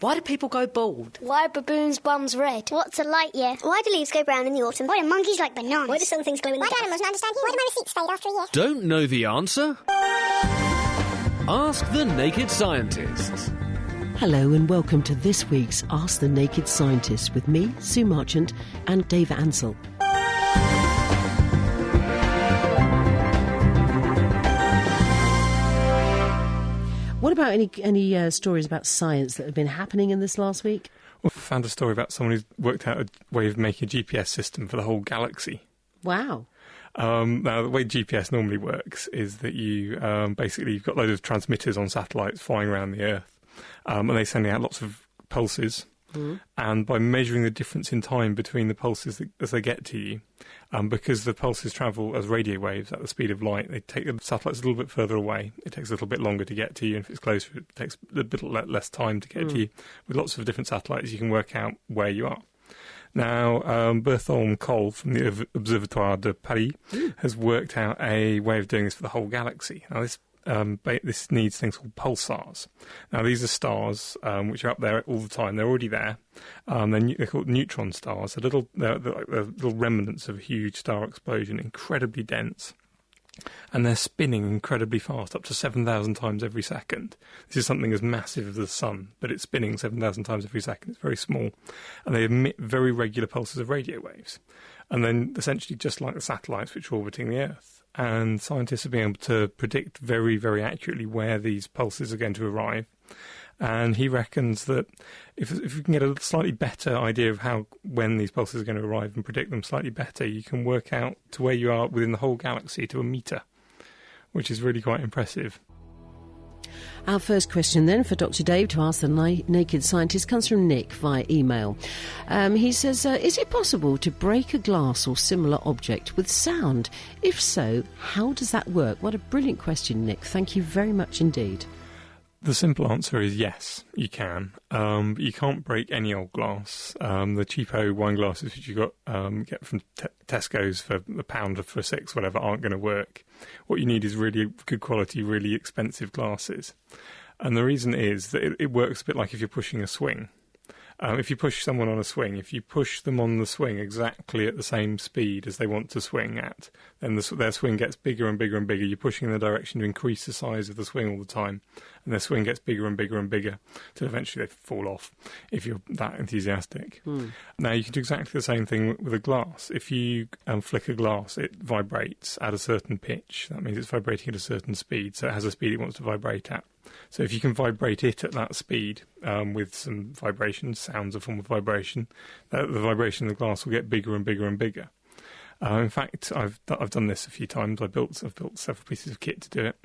Why do people go bald? Why are baboons' bums red? What's a light year? Why do leaves go brown in the autumn? Why do monkeys like bananas? Why do some things glow in the dark? Why do animals not understand you? Why do my receipts fade after a year? Don't know the answer? Ask the Naked Scientists. Hello and welcome to this week's Ask the Naked Scientist with me, Sue Marchant, and Dave Ansell. What about any stories about science that have been happening in this last week? Well, I found a story about someone who's worked out a way of making a GPS system for the whole galaxy. Wow. Now, the way GPS normally works is that you basically you've got loads of transmitters on satellites flying around the Earth, and they send out lots of pulses. And by measuring the difference in time between the pulses as they get to you, because the pulses travel as radio waves at the speed of light, they take the satellites a little bit further away. It takes a little bit longer to get to you, and if it's closer, it takes a bit less time to get to you. With lots of different satellites, you can work out where you are. Now, Bertholm Cole from the Observatoire de Paris has worked out a way of doing this for the whole galaxy. Now, this needs things called pulsars. Now, these are stars which are up there all the time. They're already there. They're called neutron stars. They're little remnants of a huge star explosion, incredibly dense. And they're spinning incredibly fast, up to 7,000 times every second. This is something as massive as the sun, but it's spinning 7,000 times every second. It's very small. And they emit very regular pulses of radio waves. And then, essentially, just like the satellites which are orbiting the Earth. And scientists have been able to predict very, very accurately where these pulses are going to arrive. And he reckons that if we can get a slightly better idea of when these pulses are going to arrive and predict them slightly better, you can work out to where you are within the whole galaxy to a metre, which is really quite impressive. Our first question then for Dr. Dave to ask the Naked Scientist comes from Nick via email. He says, is it possible to break a glass or similar object with sound? If so, how does that work? What a brilliant question, Nick. Thank you very much indeed. The simple answer is yes, you can. But you can't break any old glass. The cheapo wine glasses which you get from Tesco's for £1 or for £6, whatever, aren't going to work. What you need is really good quality, really expensive glasses. And the reason is that it works a bit like if you're pushing a swing. If you push someone on a swing, if you push them on the swing exactly at the same speed as they want to swing at, then their swing gets bigger and bigger and bigger. You're pushing in the direction to increase the size of the swing all the time, and their swing gets bigger and bigger and bigger, till eventually they fall off, if you're that enthusiastic. Now, you can do exactly the same thing with a glass. If you flick a glass, it vibrates at a certain pitch. That means it's vibrating at a certain speed, so it has a speed it wants to vibrate at. So if you can vibrate it at that speed with some vibration, sound's a form of vibration, the vibration of the glass will get bigger and bigger and bigger. In fact, I've done this a few times. I've built several pieces of kit to do it.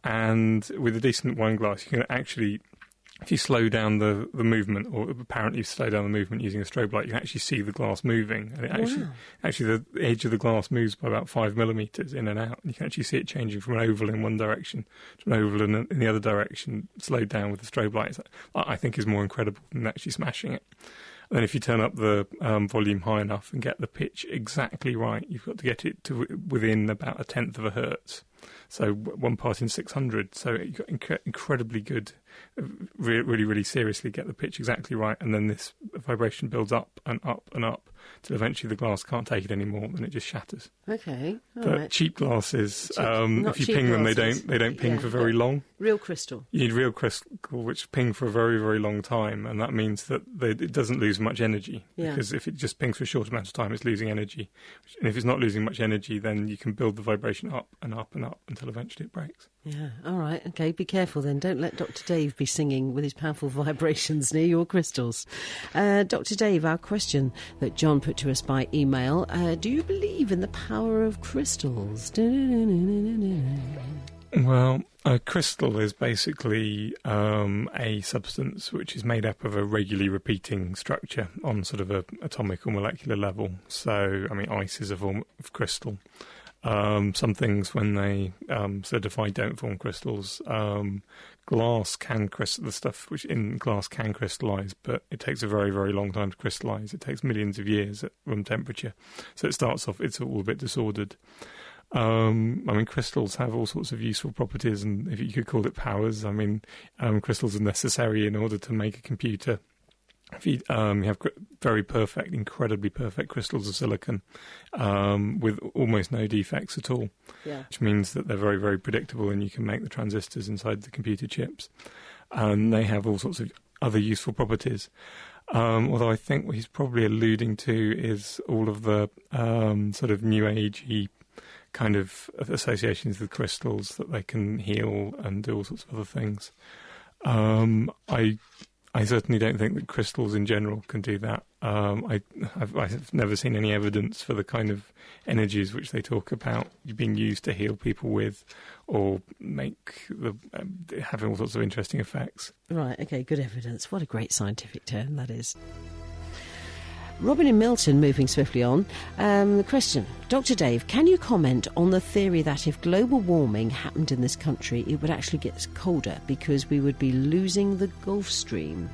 And with a decent wine glass, you can actually, if you slow down the movement, or apparently slow down the movement using a strobe light, you can actually see the glass moving. And it actually the edge of the glass moves by about 5 millimetres in and out. And you can actually see it changing from an oval in one direction to an oval in the other direction, slowed down with the strobe light. I think is more incredible than actually smashing it. And then if you turn up the volume high enough and get the pitch exactly right, you've got to get it to within about 1/10 of a hertz. So 1 part in 600. So you've got incredibly good, really, really seriously get the pitch exactly right. And then this vibration builds up and up and up till eventually the glass can't take it anymore and it just shatters. Okay, all but right. Cheap glasses, if you ping them, they don't ping for very long. Real crystal. You need real crystal, which ping for a very, very long time, and that means that it doesn't lose much energy. Yeah. Because if it just pings for a short amount of time, it's losing energy. And if it's not losing much energy, then you can build the vibration up and up and up until eventually it breaks. Yeah, all right, okay, be careful then. Don't let Dr. Dave be singing with his powerful vibrations near your crystals. Dr. Dave, our question that John put to us by email, do you believe in the power of crystals? Well, a crystal is basically a substance which is made up of a regularly repeating structure on sort of an atomic or molecular level. So, I mean, ice is a form of crystal. Some things, when they solidify, don't form crystals. Glass can the stuff which in glass can crystallise, but it takes a very, very long time to crystallise. It takes millions of years at room temperature. So it starts off, it's all a bit disordered. I mean, crystals have all sorts of useful properties, and if you could call it powers, I mean, crystals are necessary in order to make a computer. If you have very perfect, incredibly perfect crystals of silicon with almost no defects at all, which means that they're very, very predictable, and you can make the transistors inside the computer chips. And they have all sorts of other useful properties. Although I think what he's probably alluding to is all of the sort of new agey kind of associations with crystals, that they can heal and do all sorts of other things. I certainly don't think that crystals in general can do that. I've never seen any evidence for the kind of energies which they talk about being used to heal people with, or having all sorts of interesting effects. Right, okay, good evidence. What a great scientific term that is. Robin in Milton, moving swiftly on. The question, Dr. Dave, can you comment on the theory that if global warming happened in this country, it would actually get colder because we would be losing the Gulf Stream?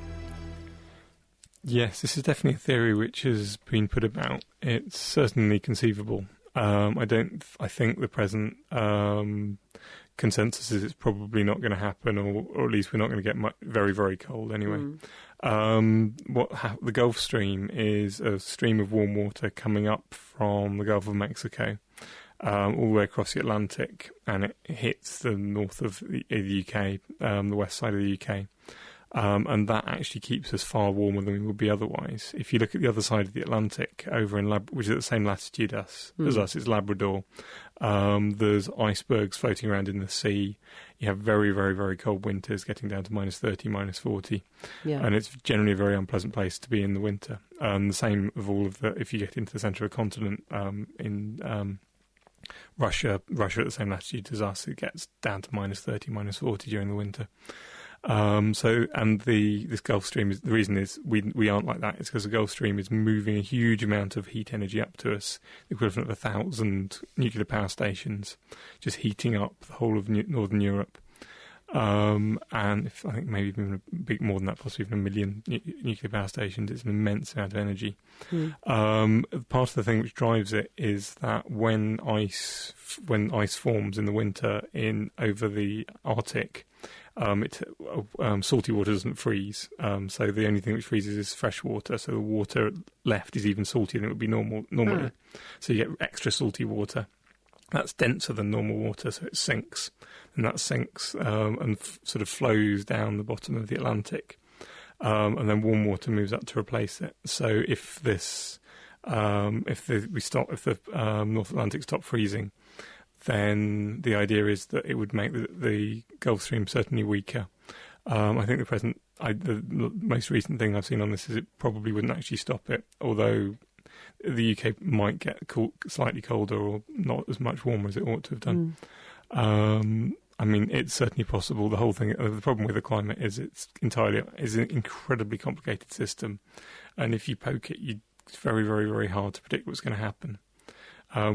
Yes, this is definitely a theory which has been put about. It's certainly conceivable. I think the present consensus is it's probably not going to happen, or at least we're not going to get very, very cold anyway. The Gulf Stream is a stream of warm water coming up from the Gulf of Mexico all the way across the Atlantic, and it hits the north of the UK, the west side of the UK. And that actually keeps us far warmer than we would be otherwise. If you look at the other side of the Atlantic, over in which is at the same latitude as us, it's Labrador. There's icebergs floating around in the sea. You have very, very, very cold winters, getting down to -30, -40. And it's generally a very unpleasant place to be in the winter. The same of all of if you get into the centre of the continent, in Russia at the same latitude as us, it gets down to -30, -40 during the winter. This Gulf Stream the reason is we aren't like that. It's because the Gulf Stream is moving a huge amount of heat energy up to us, the equivalent of 1,000 nuclear power stations, just heating up the whole of Northern Europe. And I think maybe even a bit more than that, possibly even 1 million nuclear power stations. It's an immense amount of energy. Part of the thing which drives it is that when ice forms in the winter over the Arctic, salty water doesn't freeze, so the only thing which freezes is fresh water, so the water left is even saltier than it would be normally. So you get extra salty water. That's denser than normal water, so it sinks. And that sinks and sort of flows down the bottom of the Atlantic. And then warm water moves up to replace it. So if the North Atlantic stopped freezing, then the idea is that it would make the Gulf Stream certainly weaker. I think the most recent thing I've seen on this is it probably wouldn't actually stop it, although the UK might get slightly colder or not as much warmer as it ought to have done. I mean, it's certainly possible. The whole thing, the problem with the climate is it's an incredibly complicated system, and if you poke it, it's very, very, very hard to predict what's going to happen.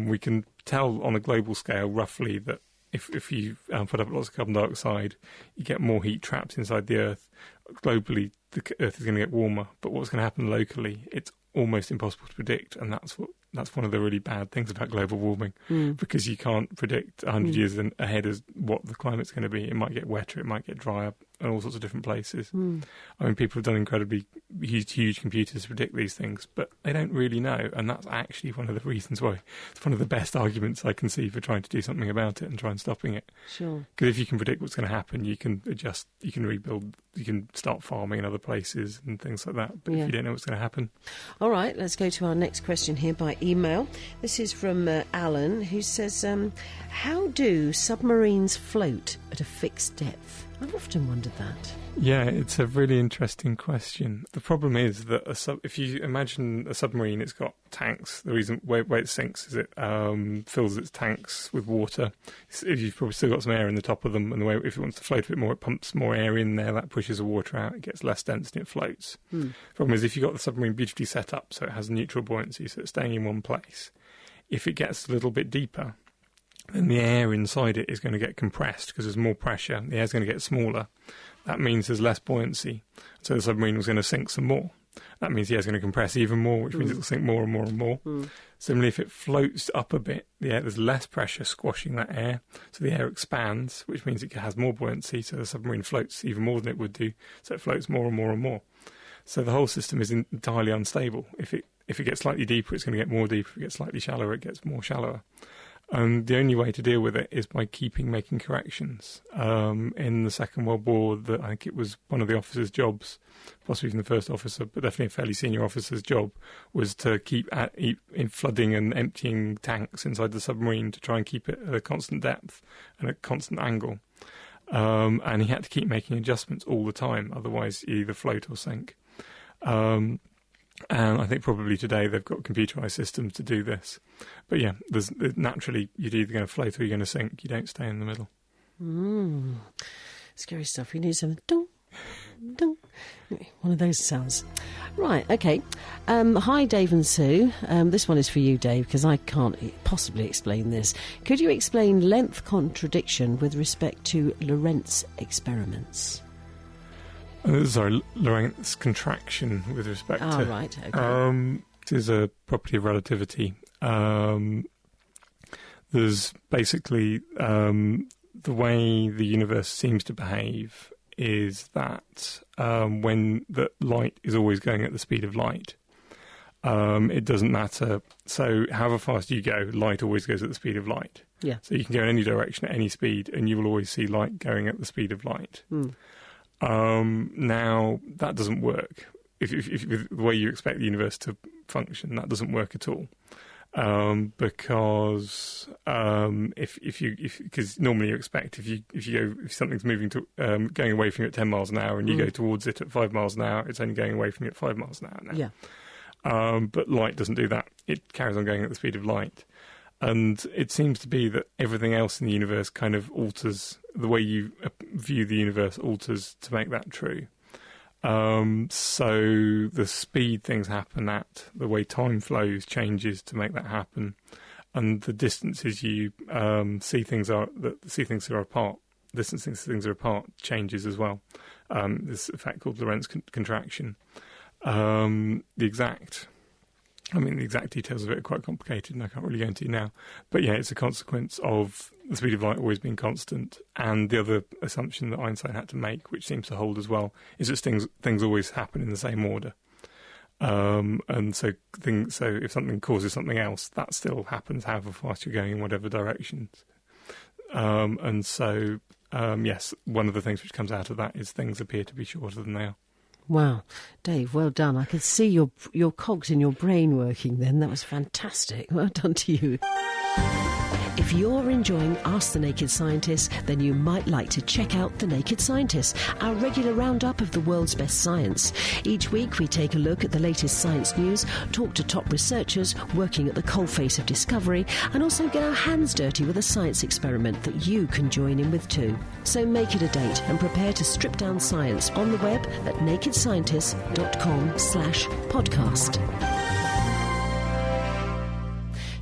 We can tell on a global scale roughly that if you put up lots of carbon dioxide, you get more heat trapped inside the Earth. Globally, the Earth is going to get warmer, but what's going to happen locally, it's almost impossible to predict, and that's one of the really bad things about global warming, because you can't predict 100 years ahead as what the climate's going to be. It might get wetter, it might get drier, in all sorts of different places. I mean, people have done incredibly huge computers to predict these things, but they don't really know, and that's actually one of the reasons why it's one of the best arguments I can see for trying to do something about it and try and stopping it. Sure. Because if you can predict what's going to happen, you can adjust, you can rebuild, you can start farming in other places and things like that. But if you don't know what's going to happen... All right, let's go to our next question here by email. This is from Alan, who says, how do submarines float at a fixed depth? I've often wondered that. Yeah, it's a really interesting question. The problem is that if you imagine a submarine, it's got tanks. The reason why it sinks is it fills its tanks with water. You've probably still got some air in the top of them, and if it wants to float a bit more, it pumps more air in there. That pushes the water out. It gets less dense and it floats. The problem is if you've got the submarine beautifully set up so it has neutral buoyancy, so it's staying in one place, if it gets a little bit deeper, then the air inside it is going to get compressed because there's more pressure. The air's going to get smaller. That means there's less buoyancy. So the submarine was going to sink some more. That means the air's going to compress even more, which means it'll sink more and more and more. Similarly, if it floats up a bit, there's less pressure squashing that air, so the air expands, which means it has more buoyancy, so the submarine floats even more than it would do, so it floats more and more and more. So the whole system is entirely unstable. If it gets slightly deeper, it's going to get more deeper. If it gets slightly shallower, it gets more shallower. And the only way to deal with it is by making corrections. In the Second World War, I think it was one of the officers' jobs, possibly even the first officer, but definitely a fairly senior officer's job, was to keep in flooding and emptying tanks inside the submarine to try and keep it at a constant depth and a constant angle. And he had to keep making adjustments all the time, otherwise you either float or sink. And I think probably today they've got computerised systems to do this. But yeah, naturally you're either going to float or you're going to sink. You don't stay in the middle. Scary stuff. We need some dong, dong. One of those sounds. Right, okay. Hi, Dave and Sue. This one is for you, Dave, because I can't possibly explain this. Could you explain length contradiction with respect to Lorentz experiments? Sorry, Lorentz contraction with respect to... right, okay. It is a property of relativity. There's basically... the way the universe seems to behave is that when the light is always going at the speed of light, it doesn't matter. So however fast you go, light always goes at the speed of light. Yeah. So you can go in any direction at any speed, and you will always see light going at the speed of light. Now, that doesn't work. If the way you expect the universe to function, that doesn't work at all. Because because normally you expect if something's moving to going away from you at 10 miles an hour and you go towards it at 5 miles an hour, it's only going away from you at 5 miles an hour now. Yeah. But light doesn't do that. It carries on going at the speed of light. And it seems to be that everything else in the universe kind of alters, the way you view the universe alters to make that true. So the speed things happen at, the way time flows changes to make that happen, and the distances you see things are apart. Distances things are apart changes as well. This effect called Lorentz contraction. The exact details of it are quite complicated, and I can't really go into now. But yeah, it's a consequence of the speed of light always being constant. And the other assumption that Einstein had to make, which seems to hold as well, is that things always happen in the same order. And so if something causes something else, that still happens however fast you're going in whatever directions. Yes, one of the things which comes out of that is things appear to be shorter than they are. Wow, Dave, well done. I could see your cogs in your brain working then. That was fantastic. Well done to you. If you're enjoying Ask the Naked Scientist, then you might like to check out The Naked Scientist, our regular roundup of the world's best science. Each week we take a look at the latest science news, talk to top researchers working at the coalface of discovery, and also get our hands dirty with a science experiment that you can join in with too. So make it a date and prepare to strip down science on the web at nakedscientist.com/podcast.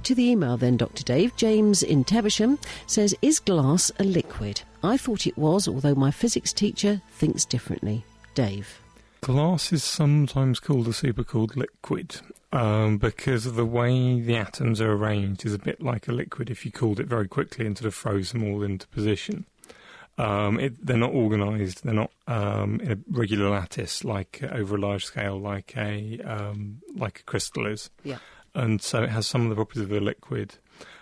To the email then, Dr. Dave. James in Teversham says, is glass a liquid? I thought it was, although my physics teacher thinks differently. Dave. Glass is sometimes called a supercooled liquid because of the way the atoms are arranged is a bit like a liquid if you cooled it very quickly and sort of froze them all into position. They're not organised, they're not in a regular lattice like over a large scale like a crystal is. Yeah. And so it has some of the properties of a liquid.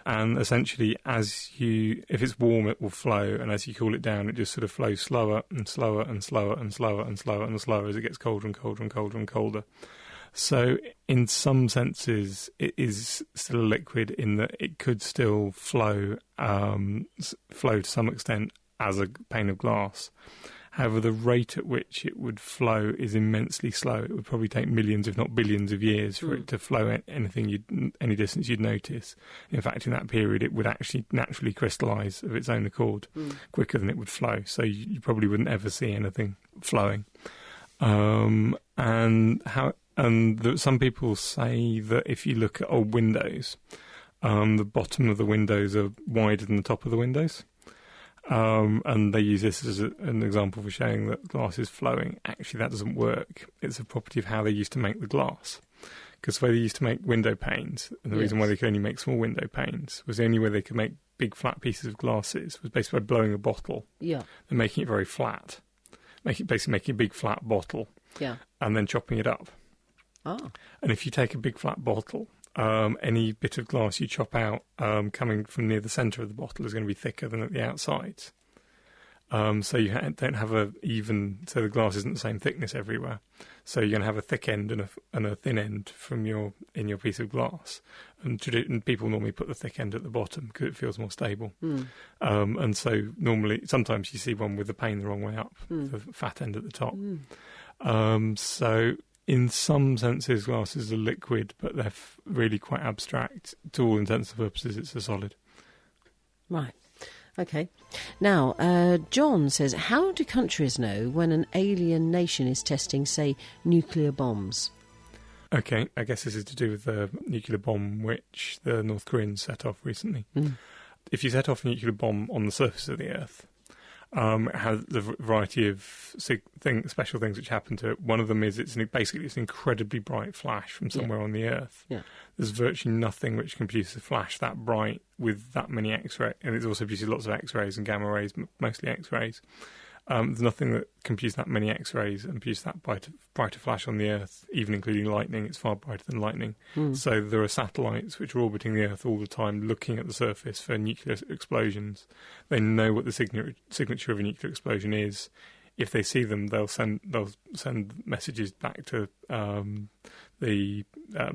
And essentially, if it's warm, it will flow, and as you cool it down, it just sort of flows slower and slower and slower and slower and slower and slower as it gets colder and colder and colder and colder. So in some senses, it is still a liquid in that it could still flow to some extent as a pane of glass. However, the rate at which it would flow is immensely slow. It would probably take millions, if not billions, of years for it to flow any distance you'd notice. In fact, in that period, it would actually naturally crystallise of its own accord quicker than it would flow. So you probably wouldn't ever see anything flowing. Some people say that if you look at old windows, the bottom of the windows are wider than the top of the windows. And they use this as an example for showing that glass is flowing. Actually, that doesn't work. It's a property of how they used to make the glass. Because the way they used to make window panes, and the reason why they could only make small window panes, was the only way they could make big flat pieces of glasses was basically by blowing a bottle and making it very flat. Basically making a big flat bottle and then chopping it up. Oh. And if you take a big flat bottle, any bit of glass you chop out coming from near the centre of the bottle is going to be thicker than at the outsides. So you don't have so the glass isn't the same thickness everywhere. So you're going to have a thick end and a thin end in your piece of glass. And people normally put the thick end at the bottom because it feels more stable. And so sometimes you see one with the pane the wrong way up, the fat end at the top. So in some senses, glass is a liquid, but they're really quite abstract. To all intents and purposes, it's a solid. Right. Okay. Now, John says, how do countries know when an alien nation is testing, say, nuclear bombs? Okay, I guess this is to do with the nuclear bomb which the North Koreans set off recently. If you set off a nuclear bomb on the surface of the Earth, it has a variety of special things which happen to it. One of them is it's an incredibly bright flash from somewhere on the Earth. Yeah. There's virtually nothing which can produce a flash that bright with that many X-rays, and it also produces lots of X-rays and gamma rays, mostly X-rays. There's nothing that can produce that many X-rays and produce that brighter flash on the Earth, even including lightning. It's far brighter than lightning. So there are satellites which are orbiting the Earth all the time, looking at the surface for nuclear explosions. They know what the signature of a nuclear explosion is. If they see them, they'll send messages back to the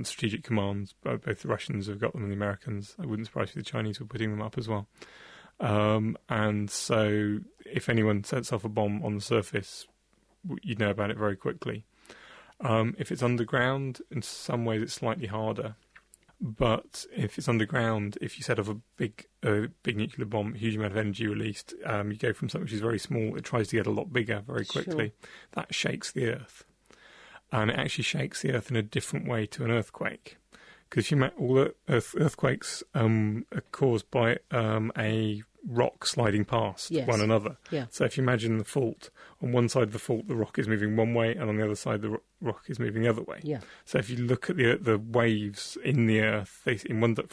strategic commands. Both the Russians have got them and the Americans. I wouldn't surprise you the Chinese were putting them up as well. And so if anyone sets off a bomb on the surface, you'd know about it very quickly. If it's underground, in some ways it's slightly harder. But if it's underground, if you set off a big nuclear bomb, a huge amount of energy released, you go from something which is very small, it tries to get a lot bigger very quickly. Sure. That shakes the Earth. And it actually shakes the Earth in a different way to an earthquake. Because all the earthquakes are caused by a rock sliding past one another. Yeah. So if you imagine the fault, on one side of the fault the rock is moving one way, and on the other side the rock is moving the other way. Yeah. So if you look at the waves in the Earth,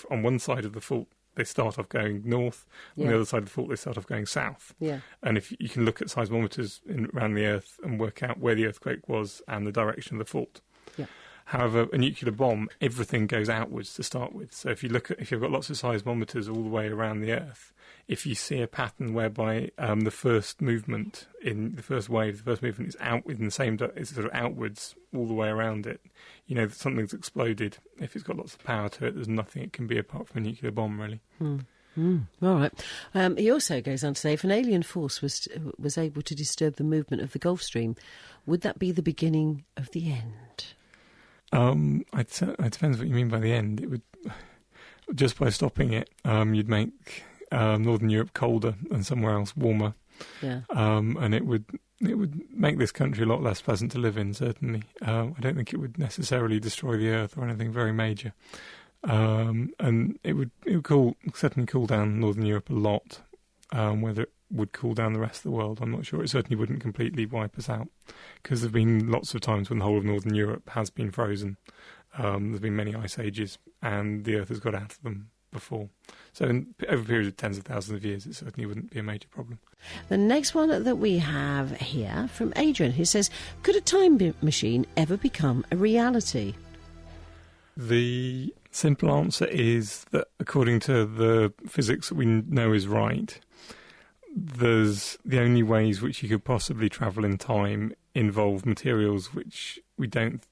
on one side of the fault they start off going north, on the other side of the fault they start off going south. Yeah. And if you can look at seismometers around the Earth and work out where the earthquake was and the direction of the fault. Yeah. However, a nuclear bomb, everything goes outwards to start with. So if you've got lots of seismometers all the way around the Earth, if you see a pattern whereby the first movement is out in the same, it's sort of outwards all the way around it, you know that something's exploded. If it's got lots of power to it, there's nothing it can be apart from a nuclear bomb, really. All right. He also goes on to say, if an alien force was able to disturb the movement of the Gulf Stream, would that be the beginning of the end? It depends what you mean by the end. It would, just by stopping it, you'd make Northern Europe colder and somewhere else warmer. Yeah. And it would make this country a lot less pleasant to live in. Certainly, I don't think it would necessarily destroy the Earth or anything very major. And it would certainly cool down Northern Europe a lot. Whether it would cool down the rest of the world, I'm not sure. It certainly wouldn't completely wipe us out, because there have been lots of times when the whole of Northern Europe has been frozen. There's been many ice ages, and the Earth has got out of them before. So over a period of tens of thousands of years, it certainly wouldn't be a major problem. The next one that we have here from Adrian, who says, could a time machine ever become a reality? The simple answer is that according to the physics that we know is right, there's the only ways which you could possibly travel in time involve materials which we can't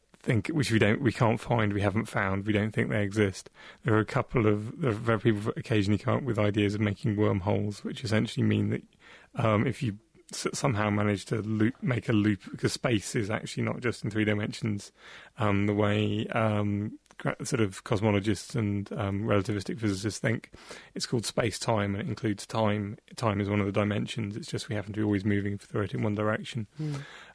find, we haven't found, we don't think they exist. There are very people occasionally come up with ideas of making wormholes, which essentially mean that if you somehow manage to make a loop, because space is actually not just in 3 dimensions, the way sort of cosmologists and relativistic physicists think. It's called space-time, and it includes time. Time is one of the dimensions. It's just we happen to be always moving through it in one direction.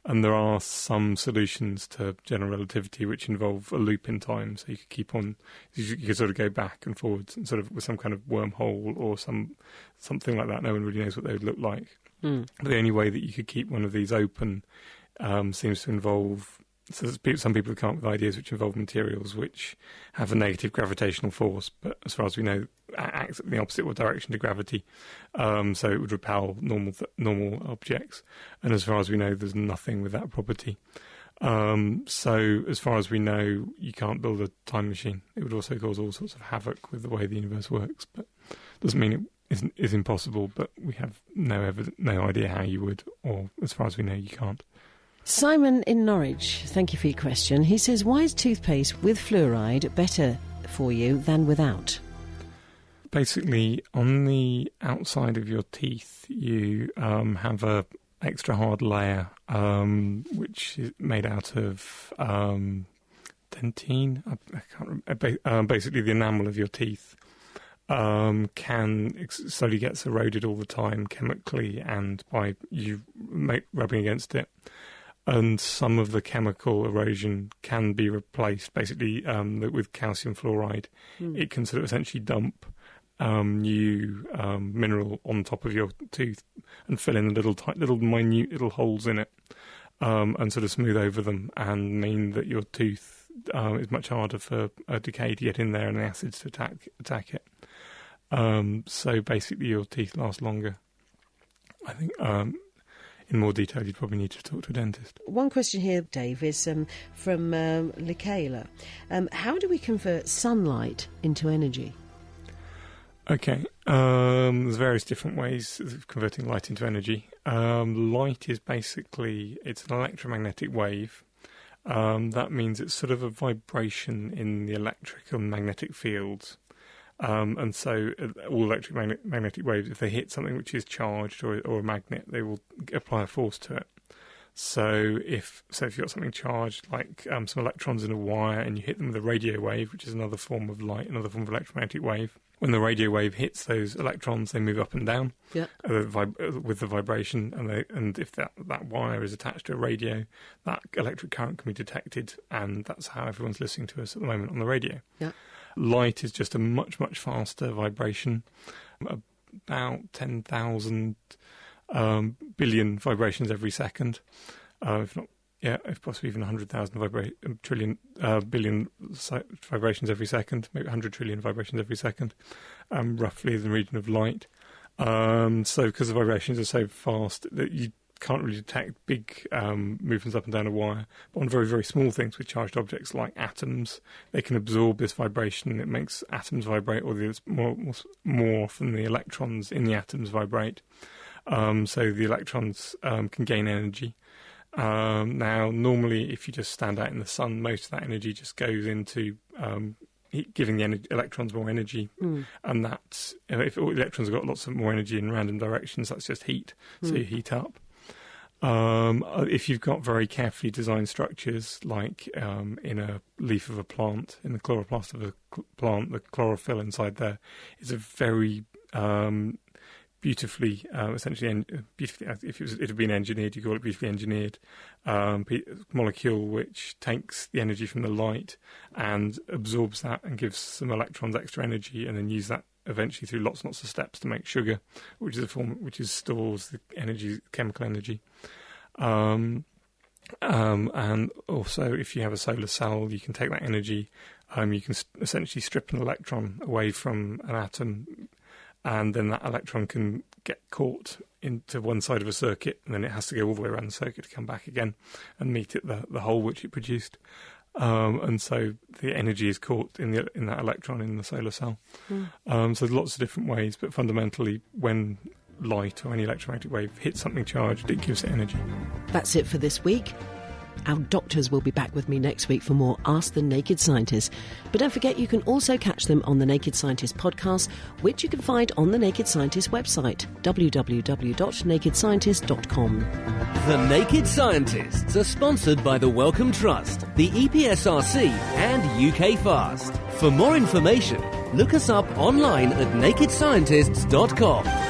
And there are some solutions to general relativity which involve a loop in time, so you could keep on, you could sort of go back and forwards, and sort of with some kind of wormhole or something like that. No one really knows what they would look like. But the only way that you could keep one of these open seems to involve. So some people have come up with ideas which involve materials which have a negative gravitational force, but as far as we know, acts in the opposite direction to gravity. So it would repel normal objects. And as far as we know, there's nothing with that property. So as far as we know, you can't build a time machine. It would also cause all sorts of havoc with the way the universe works, but doesn't mean it is impossible. But we have no idea how you would, or as far as we know, you can't. Simon in Norwich, thank you for your question. He says, why is toothpaste with fluoride better for you than without? Basically, on the outside of your teeth, you have a extra hard layer, which is made out of dentine. I can't remember. Basically, the enamel of your teeth slowly gets eroded all the time chemically and by you rubbing against it. And some of the chemical erosion can be replaced, basically, with calcium fluoride. It can sort of essentially dump new mineral on top of your tooth and fill in little minute little holes in it, and sort of smooth over them, and mean that your tooth is much harder for decay to get in there and the acids to attack it. So basically, your teeth last longer. I think. In more detail, you'd probably need to talk to a dentist. One question here, Dave, is from Likayla. How do we convert sunlight into energy? Okay, there's various different ways of converting light into energy. Light is basically, it's an electromagnetic wave. That means it's sort of a vibration in the electric and magnetic fields. And so all electromagnetic waves, if they hit something which is charged or a magnet, they will apply a force to it. So if you've got something charged, like some electrons in a wire, and you hit them with a radio wave, which is another form of light, another form of electromagnetic wave, when the radio wave hits those electrons, they move up and down with the vibration, and if that wire is attached to a radio, that electric current can be detected, and that's how everyone's listening to us at the moment on the radio. Yeah. Light is just a much, much faster vibration, about 10,000 billion vibrations every second, if possibly even 100,000 billion vibrations every second, maybe 100 trillion vibrations every second, roughly in the region of light. So because the vibrations are so fast that you can't really detect big movements up and down a wire, but on very, very small things with charged objects like atoms, they can absorb this vibration. It makes atoms vibrate, or more often the electrons in the atoms vibrate. So the electrons can gain energy. Now, normally, if you just stand out in the sun, most of that energy just goes into giving the electrons more energy, and that's, if electrons have got lots of more energy in random directions, that's just heat, so you heat up. If you've got very carefully designed structures, like in a leaf of a plant, in the chloroplast of a plant, the chlorophyll inside there is a very beautifully, if it had been engineered, you call it beautifully engineered molecule, which takes the energy from the light and absorbs that and gives some electrons extra energy, and then use that eventually through lots and lots of steps to make sugar, which is a form which stores the energy, chemical energy. And also, if you have a solar cell, you can take that energy. You can essentially strip an electron away from an atom, and then that electron can get caught into one side of a circuit, and then it has to go all the way around the circuit to come back again and meet at the hole which it produced. And so the energy is caught in that electron in the solar cell. So there's lots of different ways, but fundamentally, when light or any electromagnetic wave hits something charged, it gives it energy. That's it for this week. Our doctors will be back with me next week for more Ask the Naked Scientist. But don't forget, you can also catch them on the Naked Scientist podcast, which you can find on the Naked Scientist website, www.nakedscientist.com. The Naked Scientists are sponsored by the Wellcome Trust, the EPSRC and UK Fast. For more information, look us up online at nakedscientists.com.